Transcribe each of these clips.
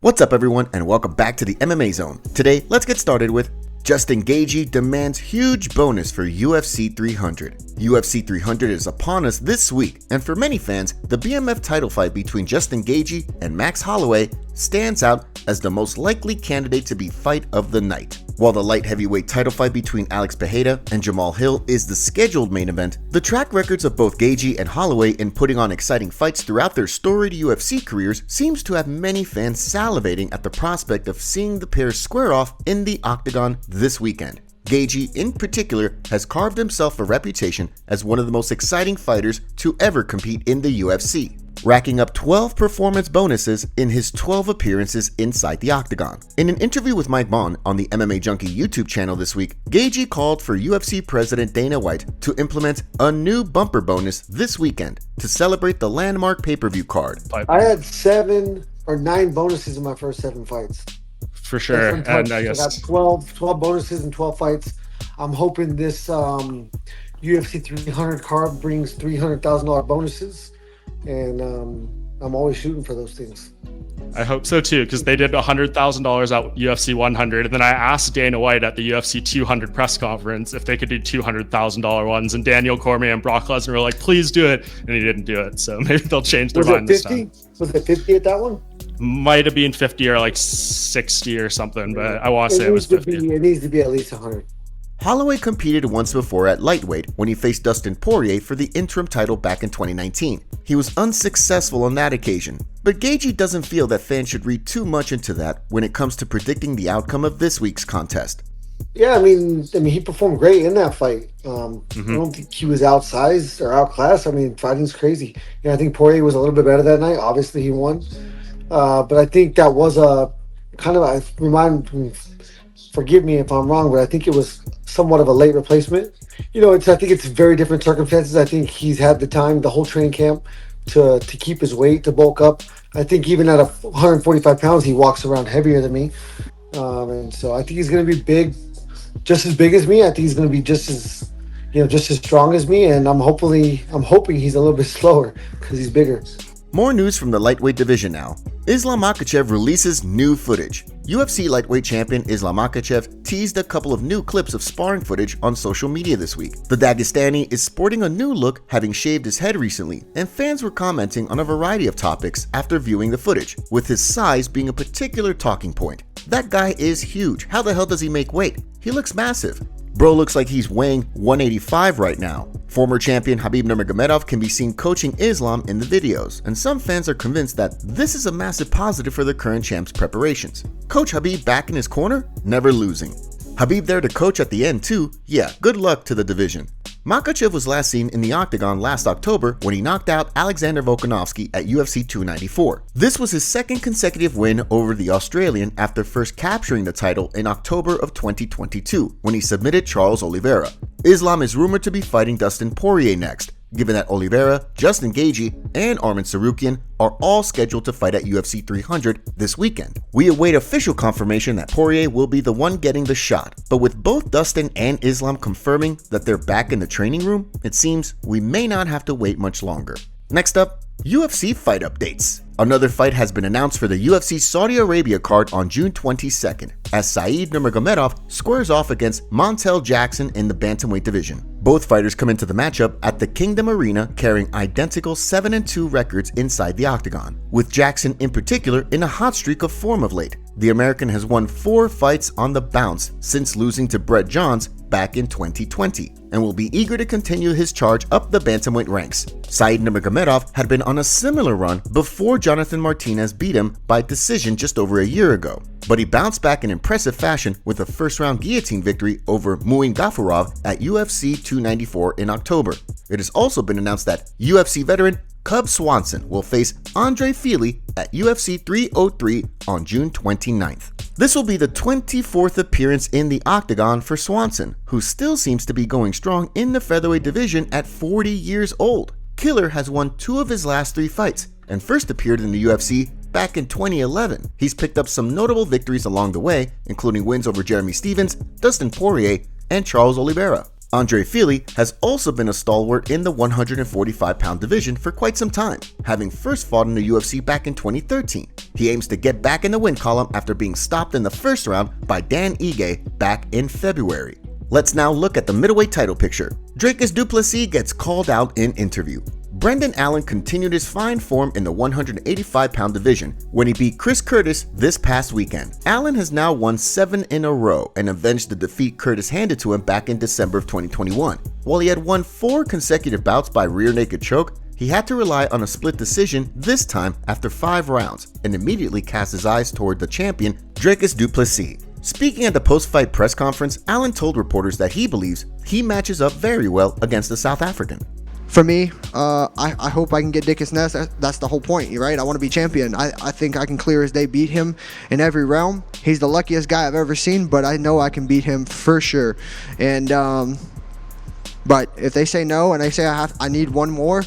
What's up everyone and welcome back to the MMA Zone. Today, let's get started with Justin Gaethje demands huge bonus for UFC 300. UFC 300 is upon us this week, and for many fans, the BMF title fight between Justin Gaethje and Max Holloway stands out as the most likely candidate to be fight of the night. While the light heavyweight title fight between Alex Pereira and Jamal Hill is the scheduled main event, the track records of both Gaethje and Holloway in putting on exciting fights throughout their storied UFC careers seems to have many fans salivating at the prospect of seeing the pair square off in the octagon this weekend. Gaethje, in particular, has carved himself a reputation as one of the most exciting fighters to ever compete in the UFC, racking up 12 performance bonuses in his 12 appearances inside the octagon. In an interview with Mike Vaughn on the MMA Junkie YouTube channel this week, Gaethje called for UFC President Dana White to implement a new bumper bonus this weekend to celebrate the landmark pay-per-view card. I had 7 or 9 bonuses in my first 7 fights. For sure, and I guess I got 12 bonuses and 12 fights. I'm hoping this UFC 300 card brings $300,000 bonuses, and I'm always shooting for those things. I hope so too, because they did $100,000 at UFC 100, and then I asked Dana White at the UFC 200 press conference if they could do $200,000 ones, and Daniel Cormier and Brock Lesnar were like, "Please do it," and he didn't do it. So maybe they'll change their mind this time. Was it 50 at that one? Might have been 50 or like 60 or something, but I want to say it was 50. It needs to be at least 100. Holloway competed once before at lightweight when he faced Dustin Poirier for the interim title back in 2019. He was unsuccessful on that occasion, but Gaethje doesn't feel that fans should read too much into that when it comes to predicting the outcome of this week's contest. Yeah, I mean, he performed great in that fight. I don't think he was outsized or outclassed. I mean, fighting's crazy. I think Poirier was a little bit better that night. Obviously, he won. But I think that was a kind of, forgive me if I'm wrong, but I think it was somewhat of a late replacement. I think it's very different circumstances. I think he's had the time, the whole training camp, to keep his weight, to bulk up. I think even at 145 pounds, he walks around heavier than me. And so I think he's going to be big, just as big as me. I think he's going to be just as strong as me. And I'm hoping he's a little bit slower because he's bigger. More news from the lightweight division now. Islam Makhachev releases new footage. UFC lightweight champion Islam Makhachev teased a couple of new clips of sparring footage on social media this week. The Dagestani is sporting a new look, having shaved his head recently, and fans were commenting on a variety of topics after viewing the footage, with his size being a particular talking point. That guy is huge. How the hell does he make weight? He looks massive. Bro looks like he's weighing 185 right now. Former champion Khabib Nurmagomedov can be seen coaching Islam in the videos, and some fans are convinced that this is a massive positive for the current champ's preparations. Coach Khabib back in his corner? Never losing. Khabib there to coach at the end too? Yeah, good luck to the division. Makhachev was last seen in the octagon last October when he knocked out Alexander Volkanovski at UFC 294. This was his second consecutive win over the Australian after first capturing the title in October of 2022 when he submitted Charles Oliveira. Islam is rumored to be fighting Dustin Poirier next, given that Oliveira, Justin Gaethje, and Arman Tsarukyan are all scheduled to fight at UFC 300 this weekend. We await official confirmation that Poirier will be the one getting the shot, but with both Dustin and Islam confirming that they're back in the training room, it seems we may not have to wait much longer. Next up, UFC Fight Updates. Another fight has been announced for the UFC Saudi Arabia card on June 22nd, as Saeed Nurmagomedov squares off against Montel Jackson in the bantamweight division. Both fighters come into the matchup at the Kingdom Arena carrying identical 7-2 records inside the octagon, with Jackson in particular in a hot streak of form of late. The American has won 4 fights on the bounce since losing to Brett Johns back in 2020, and will be eager to continue his charge up the bantamweight ranks. Saeed Nurmagomedov had been on a similar run before Jonathan Martinez beat him by decision just over a year ago, but he bounced back in impressive fashion with a first-round guillotine victory over Muin Gafurov at UFC 294 in October. It has also been announced that UFC veteran Cub Swanson will face Andre Fili at UFC 303 on June 29th. This will be the 24th appearance in the octagon for Swanson, who still seems to be going strong in the featherweight division at 40 years old. Killer has won 2 of his last 3 fights and first appeared in the UFC back in 2011. He's picked up some notable victories along the way, including wins over Jeremy Stephens, Dustin Poirier, and Charles Oliveira. Andre Fili has also been a stalwart in the 145-pound division for quite some time, having first fought in the UFC back in 2013. He aims to get back in the win column after being stopped in the first round by Dan Ige back in February. Let's now look at the middleweight title picture. Dricus du Plessis gets called out in interview. Brendan Allen continued his fine form in the 185-pound division when he beat Chris Curtis this past weekend. Allen has now won 7 in a row and avenged the defeat Curtis handed to him back in December of 2021. While he had won 4 consecutive bouts by rear naked choke, he had to rely on a split decision this time after 5 rounds and immediately cast his eyes toward the champion, Dricus du Plessis. Speaking at the post-fight press conference, Allen told reporters that he believes he matches up very well against the South African. For me, I hope I can get Dricus Ness. That's the whole point, right? I want to be champion. I think I can clear as day beat him in every realm. He's the luckiest guy I've ever seen, but I know I can beat him for sure. And but if they say no and they say I need one more,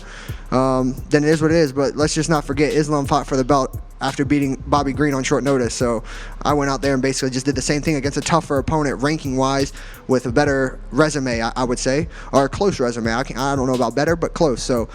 then it is what it is. But let's just not forget Islam fought for the belt after beating Bobby Green on short notice. So I went out there and basically just did the same thing against a tougher opponent ranking-wise with a better resume, I would say, or a close resume. I don't know about better, but close. So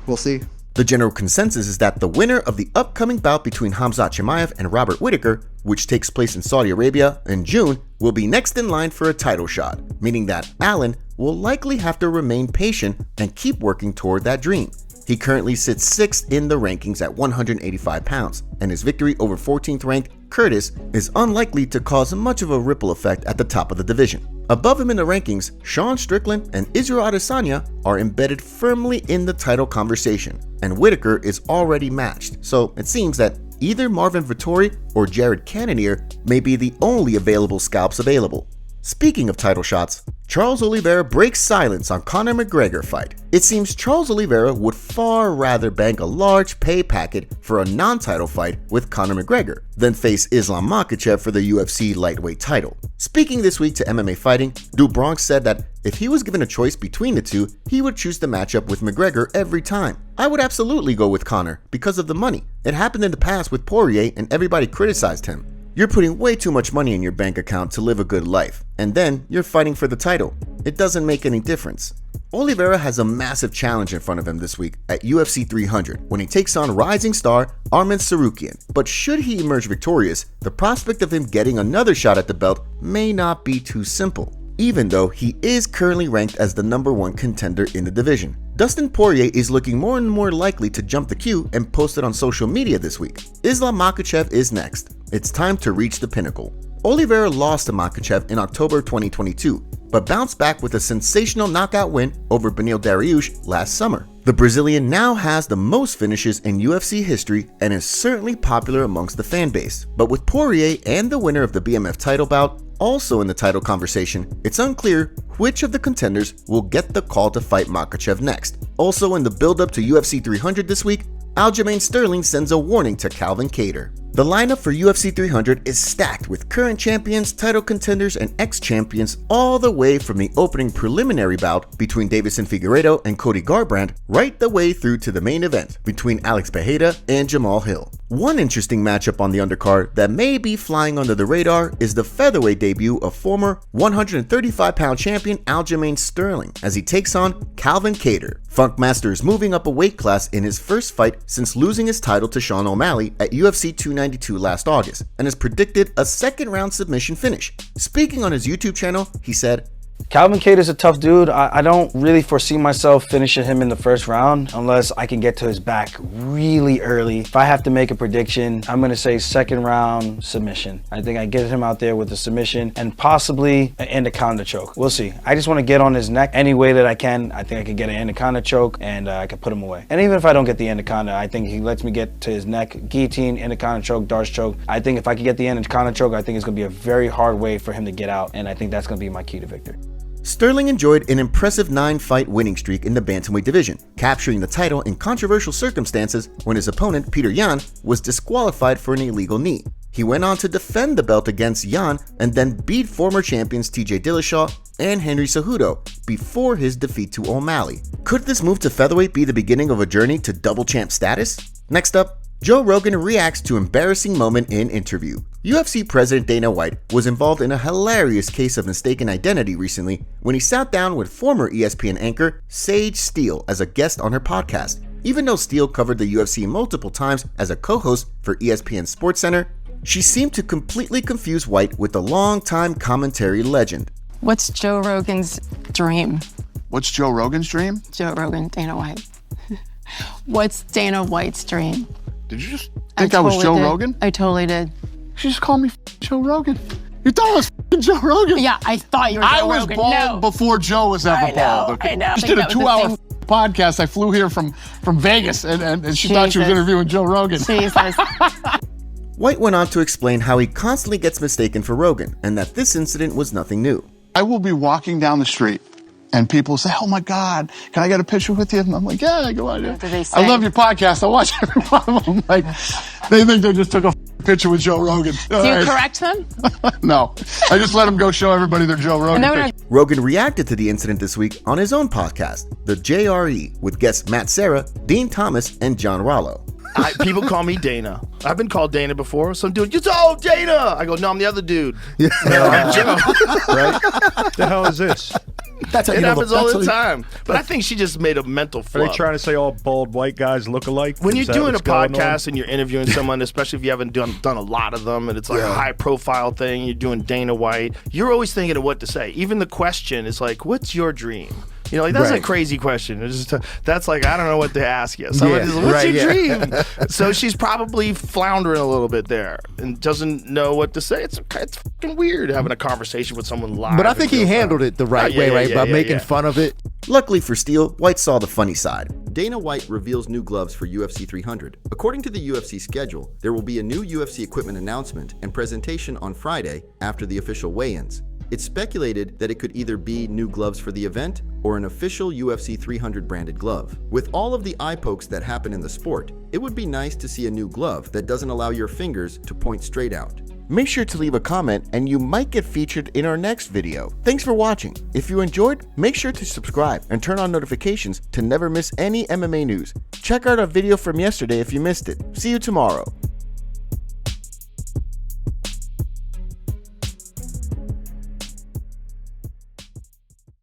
we'll see. The general consensus is that the winner of the upcoming bout between Khamzat Chimaev and Robert Whittaker, which takes place in Saudi Arabia in June, will be next in line for a title shot, meaning that Allen will likely have to remain patient and keep working toward that dream. He currently sits 6th in the rankings at 185 pounds, and his victory over 14th ranked Curtis is unlikely to cause much of a ripple effect at the top of the division. Above him in the rankings, Sean Strickland and Israel Adesanya are embedded firmly in the title conversation, and Whittaker is already matched, so it seems that either Marvin Vettori or Jared Cannonier may be the only available scalps available. Speaking of title shots, Charles Oliveira breaks silence on Conor McGregor fight. It seems Charles Oliveira would far rather bank a large pay packet for a non-title fight with Conor McGregor than face Islam Makhachev for the UFC lightweight title. Speaking this week to MMA Fighting, Du Bronx said that if he was given a choice between the two, he would choose the matchup with McGregor every time. I would absolutely go with Conor because of the money. It happened in the past with Poirier and everybody criticized him. You're putting way too much money in your bank account to live a good life, and then you're fighting for the title. It doesn't make any difference. Oliveira has a massive challenge in front of him this week at UFC 300 when he takes on rising star Arman Tsarukyan. But should he emerge victorious, the prospect of him getting another shot at the belt may not be too simple, even though he is currently ranked as the #1 contender in the division. Dustin Poirier is looking more and more likely to jump the queue and post it on social media this week. Islam Makhachev is next. It's time to reach the pinnacle. Oliveira lost to Makhachev in October 2022, but bounced back with a sensational knockout win over Beneil Dariush last summer. The Brazilian now has the most finishes in UFC history and is certainly popular amongst the fan base. But with Poirier and the winner of the BMF title bout also in the title conversation, it's unclear which of the contenders will get the call to fight Makhachev next. Also in the build-up to UFC 300 this week, Aljamain Sterling sends a warning to Calvin Kattar. The lineup for UFC 300 is stacked with current champions, title contenders, and ex-champions all the way from the opening preliminary bout between Deiveson Figueiredo and Cody Garbrandt right the way through to the main event between Alex Pereira and Jamal Hill. One interesting matchup on the undercard that may be flying under the radar is the featherweight debut of former 135-pound champion Aljamain Sterling as he takes on Calvin Kattar. Funkmaster is moving up a weight class in his first fight since losing his title to Sean O'Malley at UFC 292 last August and has predicted a second-round submission finish. Speaking on his YouTube channel, he said, Calvin Kattar is a tough dude. I don't really foresee myself finishing him in the first round unless I can get to his back really early. If I have to make a prediction, I'm going to say second round submission. I think I get him out there with a submission and possibly an anaconda choke. We'll see. I just want to get on his neck any way that I can. I think I could get an anaconda choke and I could put him away. And even if I don't get the anaconda, I think he lets me get to his neck. Guillotine, anaconda choke, Darce choke. I think if I could get the anaconda choke, I think it's going to be a very hard way for him to get out. And I think that's going to be my key to victory. Sterling enjoyed an impressive 9-fight winning streak in the bantamweight division, capturing the title in controversial circumstances when his opponent Peter Yan was disqualified for an illegal knee. He went on to defend the belt against Yan and then beat former champions TJ Dillashaw and Henry Cejudo before his defeat to O'Malley. Could this move to featherweight be the beginning of a journey to double champ status? Next up, Joe Rogan reacts to embarrassing moment in interview. UFC President Dana White was involved in a hilarious case of mistaken identity recently when he sat down with former ESPN anchor Sage Steele as a guest on her podcast. Even though Steele covered the UFC multiple times as a co-host for ESPN SportsCenter, she seemed to completely confuse White with the longtime commentary legend. What's Joe Rogan's dream? What's Joe Rogan's dream? Joe Rogan, Dana White. What's Dana White's dream? Did you just think I was Joe Rogan? I totally did. She just called me Joe Rogan. You thought I was Joe Rogan? Yeah, I thought you were Joe Rogan. I was bald before Joe was ever bald. Okay? I know. Just did a 2-hour podcast. I flew here from Vegas, and she thought she was interviewing Joe Rogan. Jesus. White went on to explain how he constantly gets mistaken for Rogan, and that this incident was nothing new. I will be walking down the street, and people say, "Oh my God, can I get a picture with you?" And I'm like, "Yeah, go on." What do they say? I love your podcast. I watch every one of them. Like, they think they just took a picture with Joe Rogan. Do you correct them? No, I just let them go show everybody their Joe Rogan. Rogan reacted to the incident this week on his own podcast, The JRE, with guests Matt Serra, Dean Thomas, and John Rollo. People call me Dana. I've been called Dana before. Some dude, oh, Dana! I go, no, I'm the other dude. No, I'm Joe. Right? The hell is this? That's how it happens all the time. But I think she just made a mental flub. Are they trying to say all bald white guys look alike? When you're doing a podcast and you're interviewing someone, especially if you haven't done a lot of them, and it's like a high-profile thing, you're doing Dana White, you're always thinking of what to say. Even the question is like, what's your dream? You know, like that's a crazy question. It's just that's like, I don't know what to ask you. Somebody's like, what's your dream? So she's probably floundering a little bit there and doesn't know what to say. It's fucking weird having a conversation with someone live. But I think he handled it the right way, right? By making fun of it. Luckily for Steele, White saw the funny side. Dana White reveals new gloves for UFC 300. According to the UFC schedule, there will be a new UFC equipment announcement and presentation on Friday after the official weigh-ins. It's speculated that it could either be new gloves for the event or an official UFC 300 branded glove. With all of the eye pokes that happen in the sport, it would be nice to see a new glove that doesn't allow your fingers to point straight out. Make sure to leave a comment and you might get featured in our next video. Thanks for watching. If you enjoyed, make sure to subscribe and turn on notifications to never miss any MMA news. Check out our video from yesterday if you missed it. See you tomorrow.